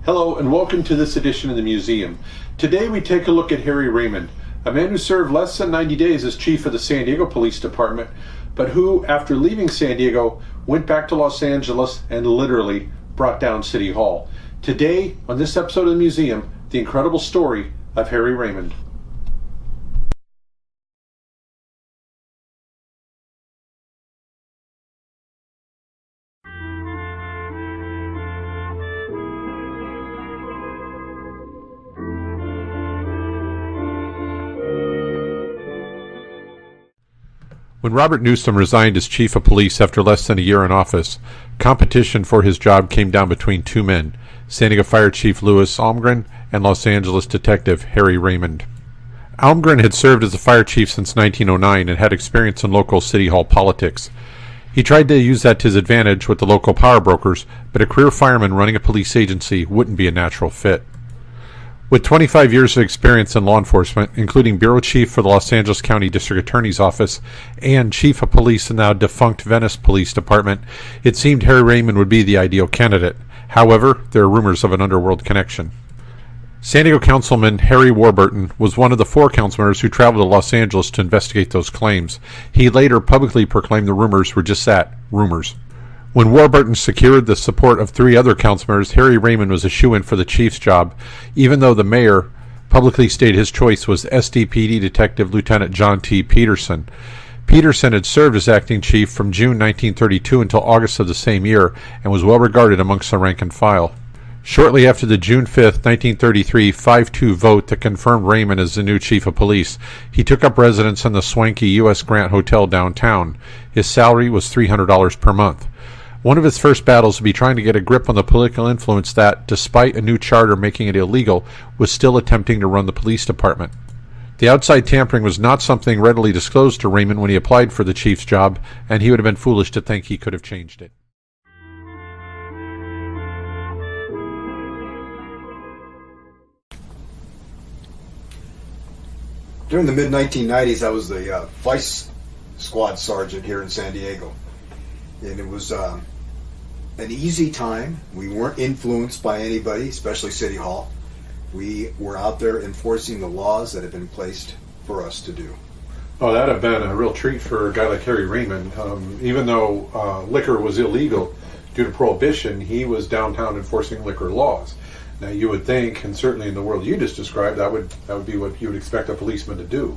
Hello and welcome to this edition of the museum. Today we take a look at Harry Raymond, a man who served less than 90 days as chief of the San Diego Police Department, but who, after leaving San Diego, went back to Los Angeles and literally brought down City Hall. Today, on this episode of the museum, the incredible story of Harry Raymond. When Robert Newsom resigned as chief of police after less than a year in office, competition for his job came down between two men, San Diego Fire Chief Louis Almgren and Los Angeles Detective Harry Raymond. Almgren had served as a fire chief since 1909 and had experience in local city hall politics. He tried to use that to his advantage with the local power brokers, but a career fireman running a police agency wouldn't be a natural fit. With 25 years of experience in law enforcement, including bureau chief for the Los Angeles County District Attorney's Office and chief of police in the now defunct Venice Police Department, it seemed Harry Raymond would be the ideal candidate. However, there are rumors of an underworld connection. San Diego Councilman Harry Warburton was one of the 4 council members who traveled to Los Angeles to investigate those claims. He later publicly proclaimed the rumors were just that, rumors. When Warburton secured the support of 3 other council members, Harry Raymond was a shoo-in for the chief's job, even though the mayor publicly stated his choice was SDPD Detective Lieutenant John T. Peterson. Peterson had served as acting chief from June 1932 until August of the same year and was well regarded amongst the rank and file. Shortly after the June 5, 1933 5-2 vote that confirmed Raymond as the new chief of police, he took up residence in the swanky U.S. Grant Hotel downtown. His salary was $300 per month. One of his first battles would be trying to get a grip on the political influence that, despite a new charter making it illegal, was still attempting to run the police department. The outside tampering was not something readily disclosed to Raymond when he applied for the chief's job, and he would have been foolish to think he could have changed it. During the mid-1990s, I was the vice squad sergeant here in San Diego. And it was an easy time. We weren't influenced by anybody, especially City Hall. We were out there enforcing the laws that had been placed for us to do. Oh, that would have been a real treat for a guy like Harry Raymond. Even though liquor was illegal due to prohibition, he was downtown enforcing liquor laws. Now, you would think, and certainly in the world you just described, that would be what you would expect a policeman to do.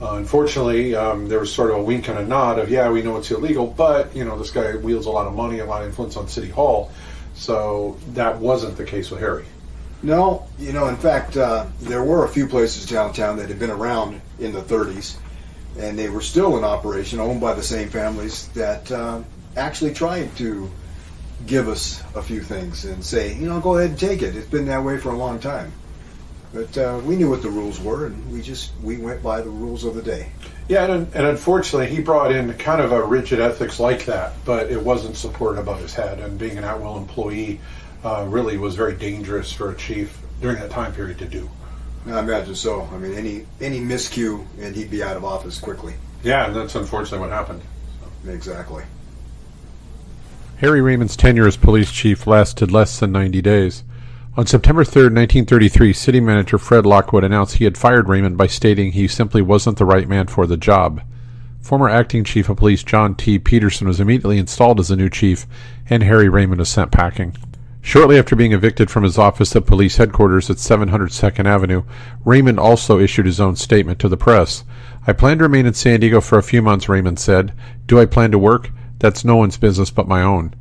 Unfortunately, there was sort of a wink and a nod of, yeah, we know it's illegal, but, this guy wields a lot of money, a lot of influence on City Hall, so that wasn't the case with Harry. No, in fact, there were a few places downtown that had been around in the 30s, and they were still in operation, owned by the same families that actually tried to give us a few things and say, go ahead and take it. It's been that way for a long time. But we knew what the rules were, and we went by the rules of the day. Yeah, and unfortunately, he brought in kind of a rigid ethics like that, but it wasn't supported above his head, and being an at-will employee really was very dangerous for a chief during that time period to do. I imagine so. I mean, any miscue, and he'd be out of office quickly. Yeah, and that's unfortunately what happened. So. Exactly. Harry Raymond's tenure as police chief lasted less than 90 days. On September 3, 1933, city manager Fred Lockwood announced he had fired Raymond by stating he simply wasn't the right man for the job. Former acting chief of police John T. Peterson was immediately installed as the new chief, and Harry Raymond was sent packing. Shortly after being evicted from his office at police headquarters at 700 2nd Avenue, Raymond also issued his own statement to the press. "I plan to remain in San Diego for a few months," Raymond said. "Do I plan to work? That's no one's business but my own."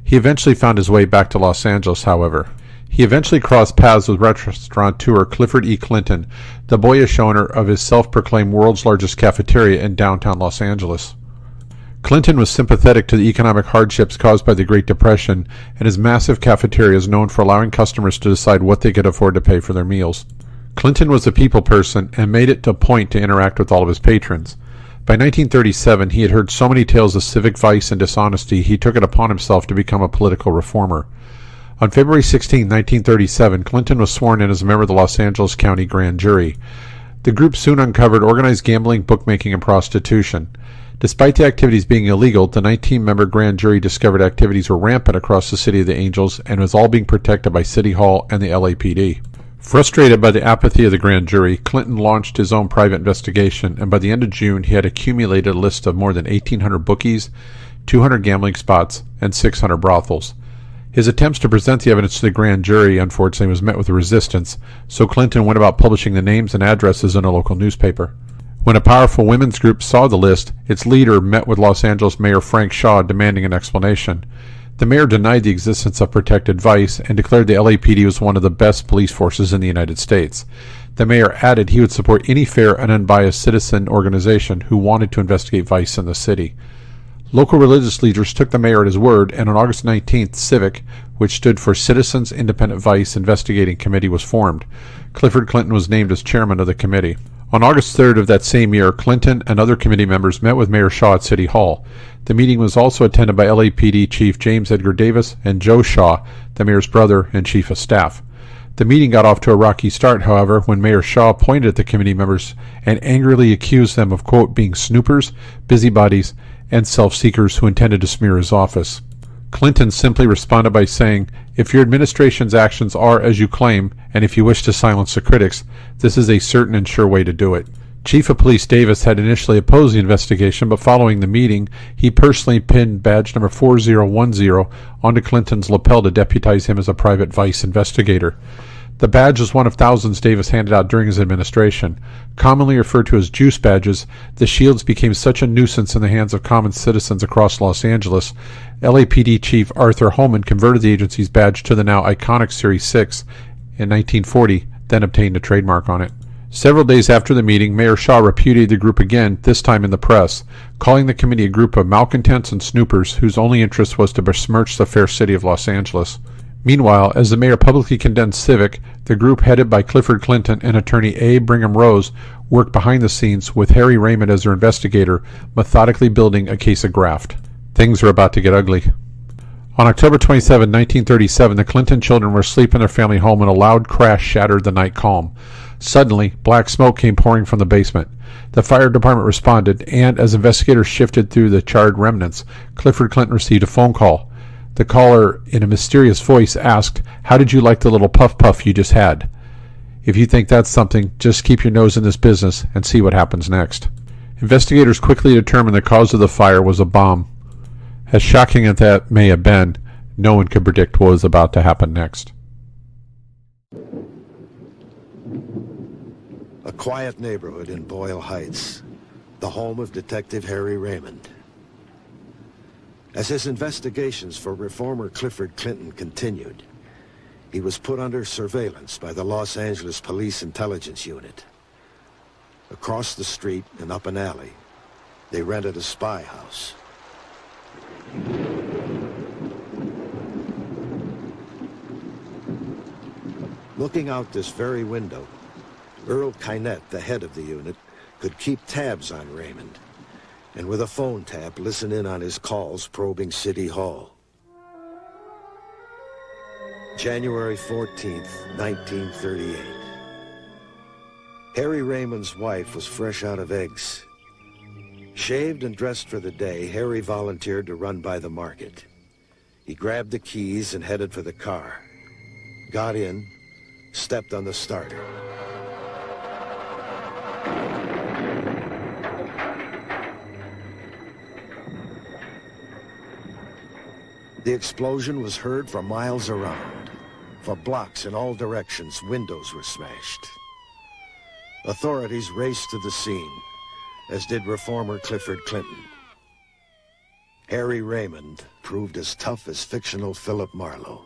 He eventually found his way back to Los Angeles, however. He eventually crossed paths with restaurateur Clifford E. Clinton, the boyish owner of his self-proclaimed world's largest cafeteria in downtown Los Angeles. Clinton was sympathetic to the economic hardships caused by the Great Depression, and his massive cafeteria is known for allowing customers to decide what they could afford to pay for their meals. Clinton was a people person and made it a point to interact with all of his patrons. By 1937, he had heard so many tales of civic vice and dishonesty, he took it upon himself to become a political reformer. On February 16, 1937, Clinton was sworn in as a member of the Los Angeles County Grand Jury. The group soon uncovered organized gambling, bookmaking, and prostitution. Despite the activities being illegal, the 19-member grand jury discovered activities were rampant across the City of the Angels and was all being protected by City Hall and the LAPD. Frustrated by the apathy of the grand jury, Clinton launched his own private investigation, and by the end of June he had accumulated a list of more than 1,800 bookies, 200 gambling spots, and 600 brothels. His attempts to present the evidence to the grand jury, unfortunately, was met with resistance, so Clinton went about publishing the names and addresses in a local newspaper. When a powerful women's group saw the list, its leader met with Los Angeles Mayor Frank Shaw demanding an explanation. The mayor denied the existence of protected vice and declared the LAPD was one of the best police forces in the United States. The mayor added he would support any fair and unbiased citizen organization who wanted to investigate vice in the city. Local religious leaders took the mayor at his word, and on August 19th, CIVIC, which stood for Citizens Independent Vice Investigating Committee, was formed. Clifford Clinton was named as chairman of the committee. On August 3rd of that same year, Clinton and other committee members met with Mayor Shaw at City Hall. The meeting was also attended by LAPD Chief James Edgar Davis and Joe Shaw, the mayor's brother and chief of staff. The meeting got off to a rocky start, however, when Mayor Shaw pointed at the committee members and angrily accused them of, quote, being snoopers, busybodies, and self-seekers who intended to smear his office. Clinton simply responded by saying, "If your administration's actions are as you claim, and if you wish to silence the critics, this is a certain and sure way to do it." Chief of Police Davis had initially opposed the investigation, but following the meeting, he personally pinned badge number 4010 onto Clinton's lapel to deputize him as a private vice investigator. The badge was one of thousands Davis handed out during his administration. Commonly referred to as juice badges, the shields became such a nuisance in the hands of common citizens across Los Angeles. LAPD Chief Arthur Holman converted the agency's badge to the now iconic Series 6 in 1940, then obtained a trademark on it. Several days after the meeting, Mayor Shaw repudiated the group again, this time in the press, calling the committee a group of malcontents and snoopers whose only interest was to besmirch the fair city of Los Angeles. Meanwhile, as the mayor publicly condemned CIVIC, the group headed by Clifford Clinton and attorney A. Brigham Rose worked behind the scenes with Harry Raymond as their investigator, methodically building a case of graft. Things are about to get ugly. On October 27, 1937, the Clinton children were asleep in their family home when a loud crash shattered the night calm. Suddenly, black smoke came pouring from the basement. The fire department responded, and as investigators shifted through the charred remnants, Clifford Clinton received a phone call. The caller, in a mysterious voice, asked, "How did you like the little puff you just had? If you think that's something, just keep your nose in this business and see what happens next." Investigators quickly determined the cause of the fire was a bomb. As shocking as that may have been, no one could predict what was about to happen next. A quiet neighborhood in Boyle Heights, the home of Detective Harry Raymond. As his investigations for reformer Clifford Clinton continued, he was put under surveillance by the Los Angeles Police Intelligence Unit. Across the street and up an alley, they rented a spy house. Looking out this very window, Earl Kynette, the head of the unit, could keep tabs on Raymond, and with a phone tap, listen in on his calls probing City Hall. January 14th, 1938. Harry Raymond's wife was fresh out of eggs. Shaved and dressed for the day, Harry volunteered to run by the market. He grabbed the keys and headed for the car. Got in, stepped on the starter. The explosion was heard for miles around. For blocks in all directions, windows were smashed. Authorities raced to the scene, as did reformer Clifford Clinton. Harry Raymond proved as tough as fictional Philip Marlowe.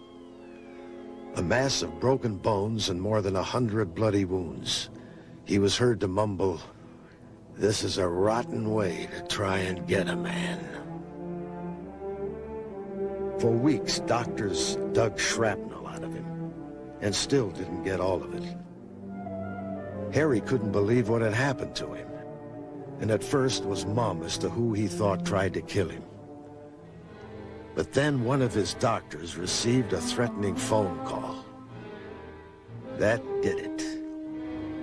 A mass of broken bones and more than 100 bloody wounds. He was heard to mumble, "This is a rotten way to try and get a man." For weeks, doctors dug shrapnel out of him, and still didn't get all of it. Harry couldn't believe what had happened to him, and at first was mum as to who he thought tried to kill him. But then one of his doctors received a threatening phone call. That did it.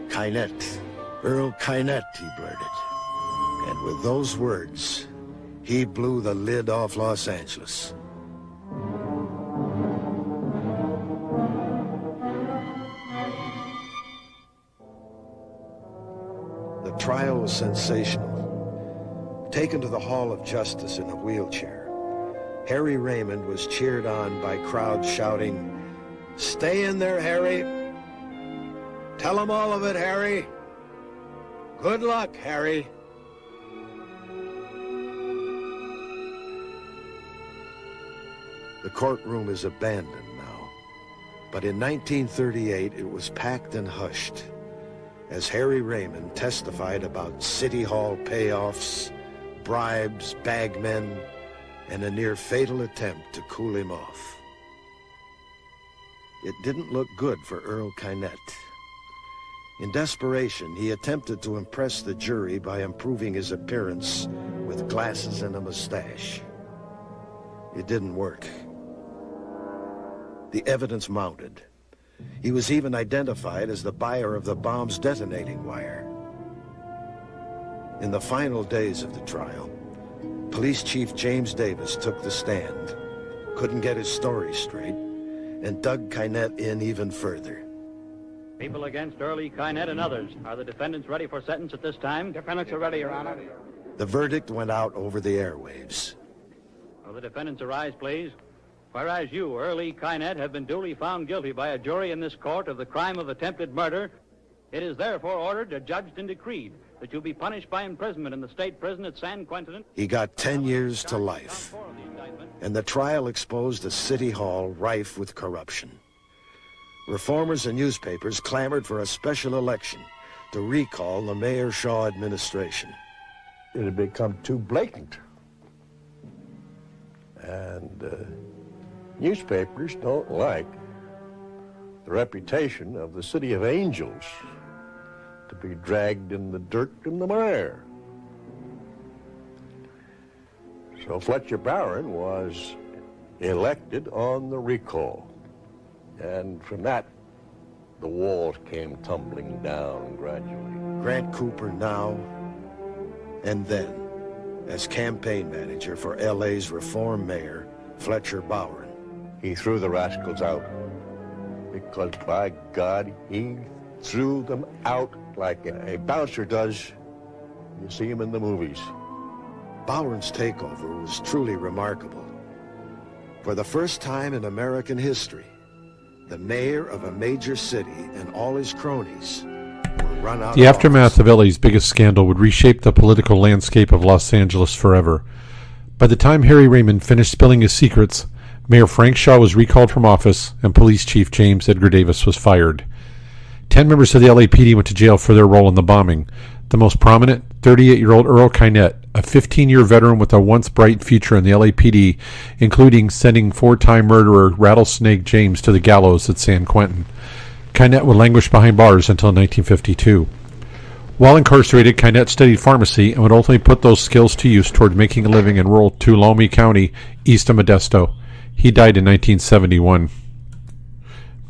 Kynette, Earl Kynette, he blurted. And And with those words, he blew the lid off Los Angeles. The trial was sensational. Taken to the Hall of Justice in a wheelchair, Harry Raymond was cheered on by crowds shouting, "Stay in there, Harry. Tell them all of it, Harry. Good luck, Harry." The courtroom is abandoned now, but in 1938 it was packed and hushed as Harry Raymond testified about City Hall payoffs, bribes, bagmen, and a near-fatal attempt to cool him off. It didn't look good for Earl Kynette. In desperation, he attempted to impress the jury by improving his appearance with glasses and a mustache. It didn't work. The evidence mounted. He was even identified as the buyer of the bomb's detonating wire. In the final days of the trial, Police Chief James Davis took the stand, couldn't get his story straight, and dug Kynette in even further. People against Early Kynette and others. Are the defendants ready for sentence at this time? Defendants are ready, Your Honor. The verdict went out over the airwaves. Will the defendants arise, please? Whereas you, Early Kynette, have been duly found guilty by a jury in this court of the crime of attempted murder, it is therefore ordered, adjudged, and decreed that you be punished by imprisonment in the state prison at San Quentin. He got 10 years to life, and the trial exposed a city hall rife with corruption. Reformers and newspapers clamored for a special election to recall the Mayor Shaw administration. It had become too blatant. And newspapers don't like the reputation of the City of Angels to be dragged in the dirt and the mire. So Fletcher Barron was elected on the recall. And from that, the walls came tumbling down gradually. Grant Cooper now and then as campaign manager for LA's reform mayor, Fletcher Barron. He threw the rascals out because, by God, he threw them out like a bouncer does. You see him in the movies. Barron's takeover was truly remarkable. For the first time in American history, the mayor of a major city and all his cronies were run out The of aftermath office. of LA's biggest scandal would reshape the political landscape of Los Angeles forever. By the time Harry Raymond finished spilling his secrets, Mayor Frank Shaw was recalled from office and Police Chief James Edgar Davis was fired. 10 members of the LAPD went to jail for their role in the bombing. The most prominent, 38-year-old Earl Kynette, a 15-year veteran with a once bright future in the LAPD, including sending 4-time murderer Rattlesnake James to the gallows at San Quentin. Kynette would languish behind bars until 1952. While incarcerated, Kynette studied pharmacy and would ultimately put those skills to use toward making a living in rural Tuolumne County, east of Modesto. He died in 1971.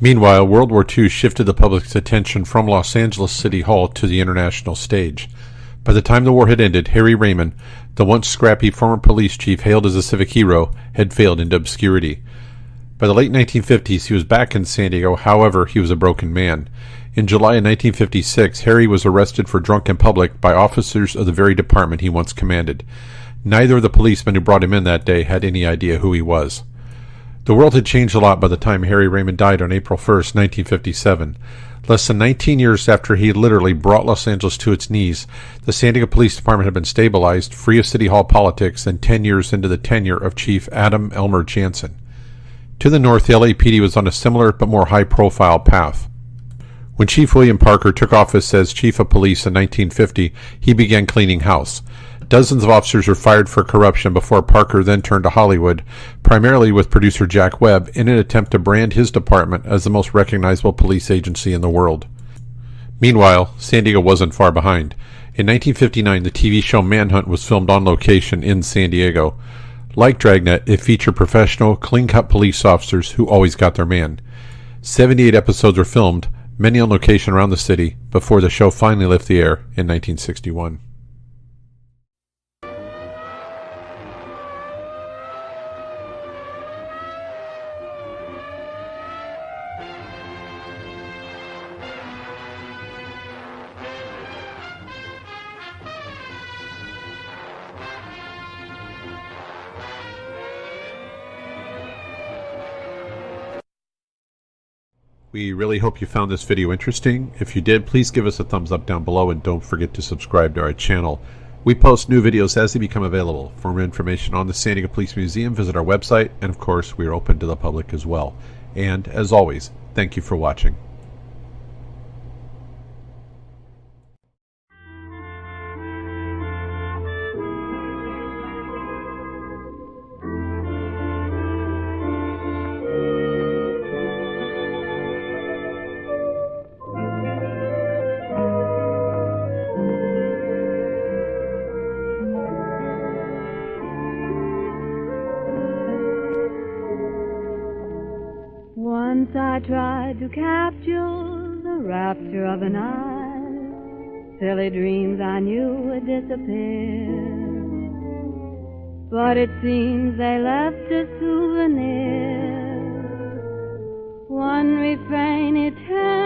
Meanwhile, World War II shifted the public's attention from Los Angeles City Hall to the international stage. By the time the war had ended, Harry Raymond, the once scrappy former police chief hailed as a civic hero, had failed into obscurity. By the late 1950s, he was back in San Diego. However, he was a broken man. In July of 1956, Harry was arrested for drunk in public by officers of the very department he once commanded. Neither of the policemen who brought him in that day had any idea who he was. The world had changed a lot by the time Harry Raymond died on April 1st, 1957. Less than 19 years after he literally brought Los Angeles to its knees, the San Diego Police Department had been stabilized, free of City Hall politics, and 10 years into the tenure of Chief Adam Elmer Jansen. To the north, the LAPD was on a similar but more high-profile path. When Chief William Parker took office as Chief of Police in 1950, he began cleaning house. Dozens of officers were fired for corruption before Parker then turned to Hollywood, primarily with producer Jack Webb, in an attempt to brand his department as the most recognizable police agency in the world. Meanwhile, San Diego wasn't far behind. In 1959, the TV show Manhunt was filmed on location in San Diego. Like Dragnet, it featured professional, clean-cut police officers who always got their man. 78 episodes were filmed, many on location around the city, before the show finally left the air in 1961. We really hope you found this video interesting. If you did, please give us a thumbs up down below and don't forget to subscribe to our channel. We post new videos as they become available. For more information on the San Diego Police Museum, visit our website, and of course, we are open to the public as well. And as always, thank you for watching. Once I tried to capture the rapture of an eye, silly dreams I knew would disappear. But it seems they left a souvenir, one refrain eternal.